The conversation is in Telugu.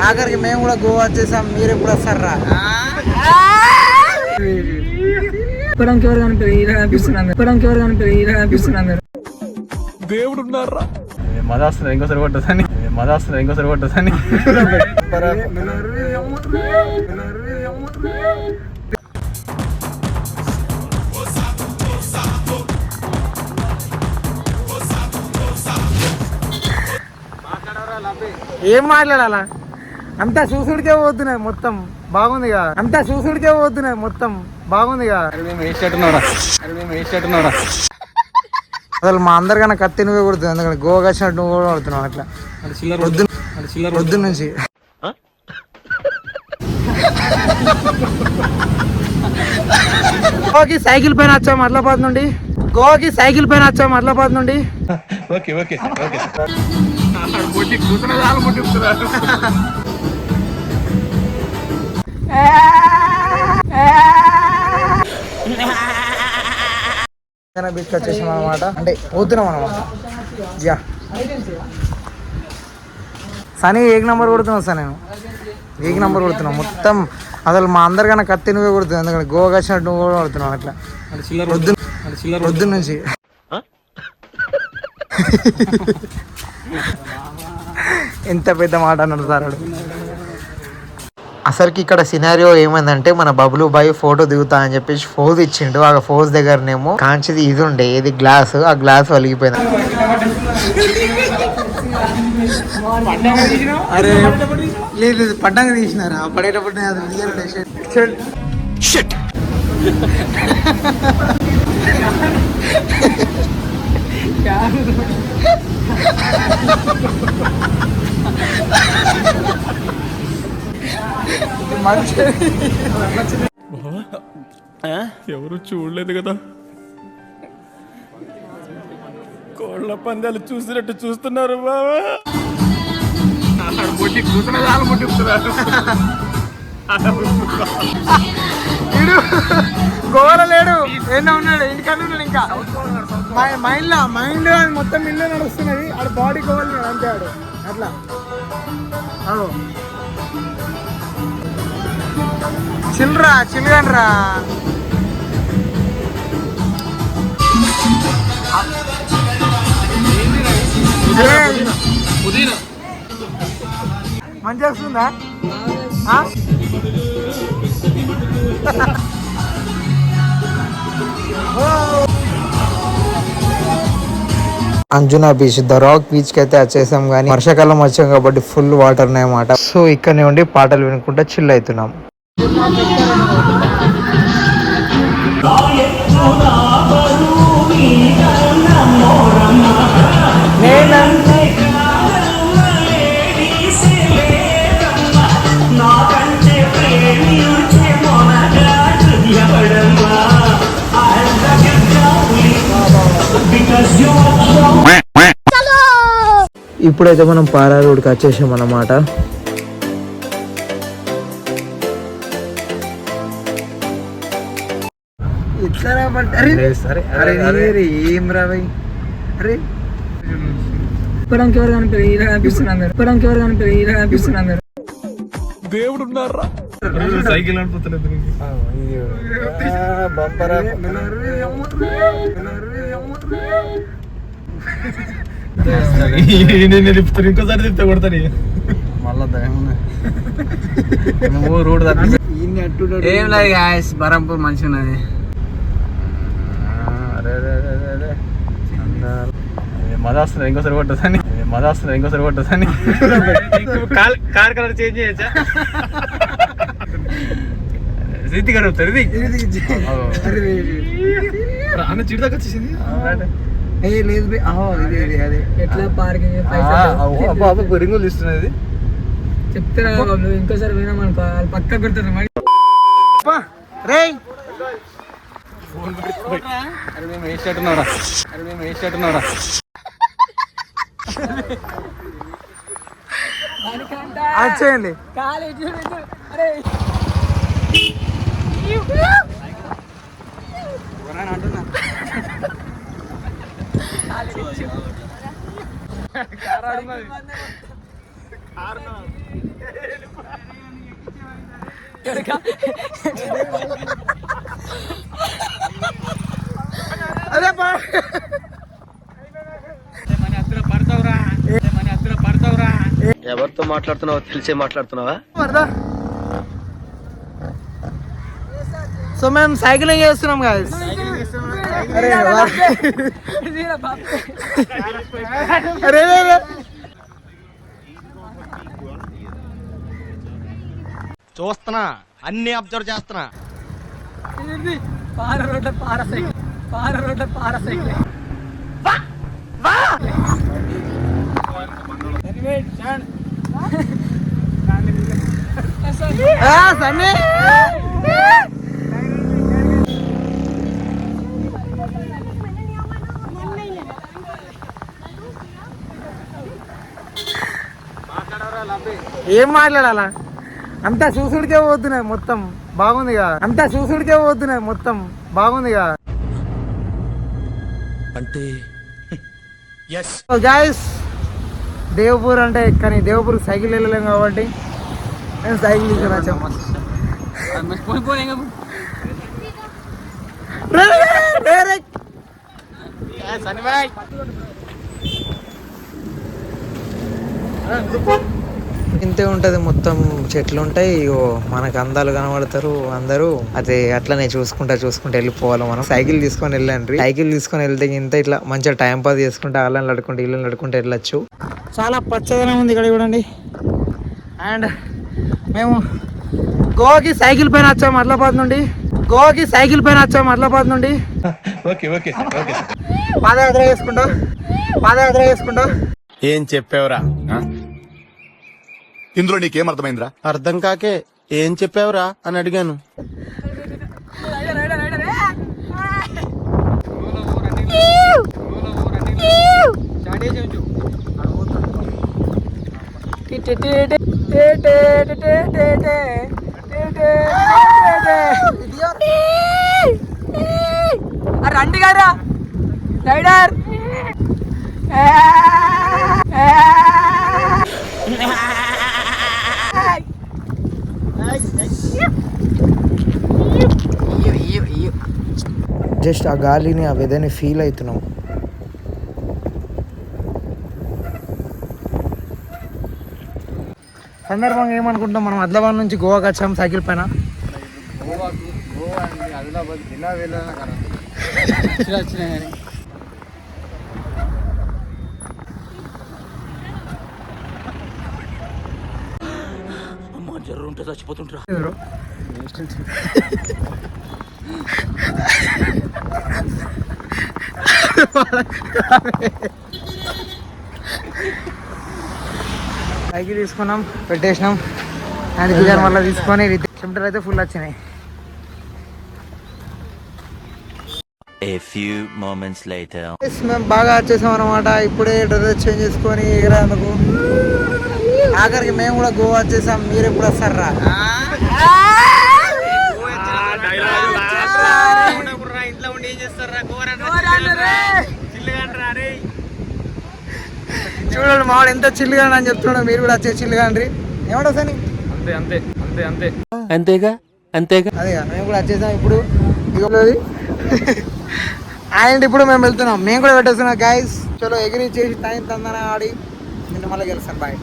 ఆఖరికి మేము కూడా గోవా వచ్చేసాం, మీరు ఎప్పుడు వస్తారా? ఇప్పడానికి ఎవరు కనిపిస్తున్నారు దేవుడు ఉన్నారా? మజా వస్తుంది, ఇంకోసారి కొట్టదని. ఏం మాట్లాడాలా? అంతా చూసుడికే పోతున్నాయి మొత్తం, బాగుందిగా. అసలు మా అందరికన్నా కత్తి నువ్వే కొడుతుంది, ఎందుకంటే గోవా వచ్చినట్టు నువ్వు కూడా కొడుతున్నావు అట్లా పొద్దు నుంచి. గోవాకి సైకిల్ పైన వచ్చాము అడ్లాబాద్ నుండి. బీచ్ వచ్చేసాం అనమాట, అంటే పోతున్నాం అనమాట. సనీ ఏక్ నెంబర్ కొడుతున్నావు సార్, నేను ఏక్ నెంబర్ కొడుతున్నావు మొత్తం. అసలు మా అందరికన్నా కత్తి నువ్వే కొడుతుంది, ఎందుకంటే గోవా వచ్చినట్టు నువ్వు కూడా కొడుతున్నావు అట్లా పొద్దు నుంచి. ఎంత పెద్ద మాట అన్నాడు సార్. అసలుకి ఇక్కడ సినారియో ఏమైందంటే, మన బబ్లు బాయ్ ఫోటో దిగుతా అని చెప్పేసి ఫోజ్ ఇచ్చిండు. ఆ ఫోజ్ దగ్గరనేమో కాంచిది ఇది ఉండే, ఇది గ్లాస్, ఆ గ్లాస్ వలిగిపోయింది. అరే లేదు, పడ్డాక తీసినారా? పడేటప్పుడు ఎవరు చూడలేదు కదా, కోళ్ళ పందాలు చూసినట్టు చూస్తున్నారు బాబా. గోవాలో లేడు, ఏదో ఉన్నాడు, ఇంటికన్నా ఉన్నాడు. ఇంకా మైండ్ మొత్తం ఇల్లు నడుస్తున్నది, ఆడ బాడీ గోవాలు అంతే ఆడు అట్లా. చిల్లుగానరా మంచిగా వస్తుందా? Anjuna beach, the rock beach కి అయితే వచ్చేసాం. కానీ వర్షాకాలం వచ్చాం కాబట్టి ఫుల్ వాటర్ ఉన్నాయన్నమాట. సో ఇక్కడనే ఉండి పాటలు వినుకుంటా చిల్ అవుతున్నాం. ఇప్పుడైతే మనం పారా రోడ్కి వచ్చేసాం అన్నమాట. ఏం రావై? అరే ఇప్పడానికి ఎవరు కనిపిస్తున్నారు దేవుడు ఉన్నారా? సైకిల్ అనిపోతలేదు. నేను తిప్పుతాను, ఇంకోసారి తిప్పితే కొడతాను మళ్ళా. రోడ్ ఏం లేదు గాయస్, బరంపూర్ మంచిగా ఉన్నది. మజా వస్తుంది, ఇంకోసారి కొట్టదని. కార్ కలర్ చేంజ్ చేయొచ్చా? రీతి గడుపుతారు. అన్న చిడి దాకా వచ్చేసింది. లేదు ఎట్లా పార్కింగ్ రింగులు ఇస్తున్నది చెప్తారా? ఇంకోసారి వినామనుకో పక్క కొడతారు. మేము వేసేట్టున్నారా? చేయండి. అంటున్నా అదే ఎవరితో మాట్లాడుతున్నావో తెలిసే మాట్లాడుతున్నావా? సో మేము సైక్లింగ్ చేస్తున్నాం guys. అరే అరే అరే చూస్తున్నా, అన్ని అబ్జర్వ్ చేస్తున్నా. పార రోడ్ల పార సైకిల్ సన్నీ ఏం మాట్లాడాలా? అంతా చూసుడికే పోతున్నాయి మొత్తం, బాగుందిగా. అంతా చూసుడికే పోతున్నాయి మొత్తం, బాగుందిగా. అంటే గాయస్ దేవపూర్ అంటే, కానీ దేవపూర్ సైకిల్ వెళ్ళలేం కాబట్టి నేను సైకిల్ తీసుకుని వచ్చాము. ఇంతే ఉంటది, మొత్తం చెట్లు ఉంటాయి. ఇగో మనకు అందాలు కనబడతారు అందరూ. అదే అట్లనే చూసుకుంటా వెళ్ళిపోవాలి. మనం సైకిల్ తీసుకొని వెళ్ళండి. సైకిల్ తీసుకొని వెళ్తే ఇంత ఇట్లా మంచిగా టైం పాస్ చేసుకుంటే అల్లని నడుకుంటే ఇల్లు నడుకుంటే వెళ్ళొచ్చు. చాలా పచ్చదనం ఉంది ఇక్కడ చూడండి. అండ్ మేము గోవాకి సైకిల్ పైన వచ్చాము అడ్లాబాద్ నుండి. పాదయాత్ర చేసుకుంటా. ఏం చెప్పావురా? ఇందులో నీకేం అర్థమైందిరా? అర్థం కాకే ఏం చెప్పావురా అని అడిగాను. రండి గారా రైడర్. జస్ట్ ఆ గాలిని, ఆ వెదర్ని ఫీల్ అవుతున్నాం. సందర్భంగా ఏమనుకుంటాం, మనం ఆదిలాబాద్ నుంచి గోవాకి వచ్చాం సైకిల్ పైన. జర్రుంటే చచ్చిపోతుంటా. సైకిల్ తీసుకున్నాం, పెట్టేసినాం. అండ్ గిజర్ మళ్ళీ తీసుకొని చెమటలు అయితే ఫుల్ వచ్చినాయి. A few moments later. మేము బాగా వచ్చేసాం అనమాట. ఇప్పుడే డ్రెస్ చేంజ్ చేసుకొని ఎగరేందుకు. ఆఖరికి మేము కూడా గోవా వచ్చేసాం. మీరు ఎప్పుడు వస్తారా? చూడండి మావాడు ఎంత చిల్లుగా అని చెప్తున్నాడు. మీరు కూడా వచ్చే చిల్లుగా అండి. ఏమంటా సని? అంతేగా. అదే మేము కూడా వచ్చేసాం ఇప్పుడు. అండ్ ఇప్పుడు మేము వెళ్తున్నాం. మేము కూడా పెట్టేస్తున్నాం గైస్. చలో ఎగిరి చేసి టైం తందన ఆడి నిన్న మళ్ళీ గెలుస్తాను. బాయ్.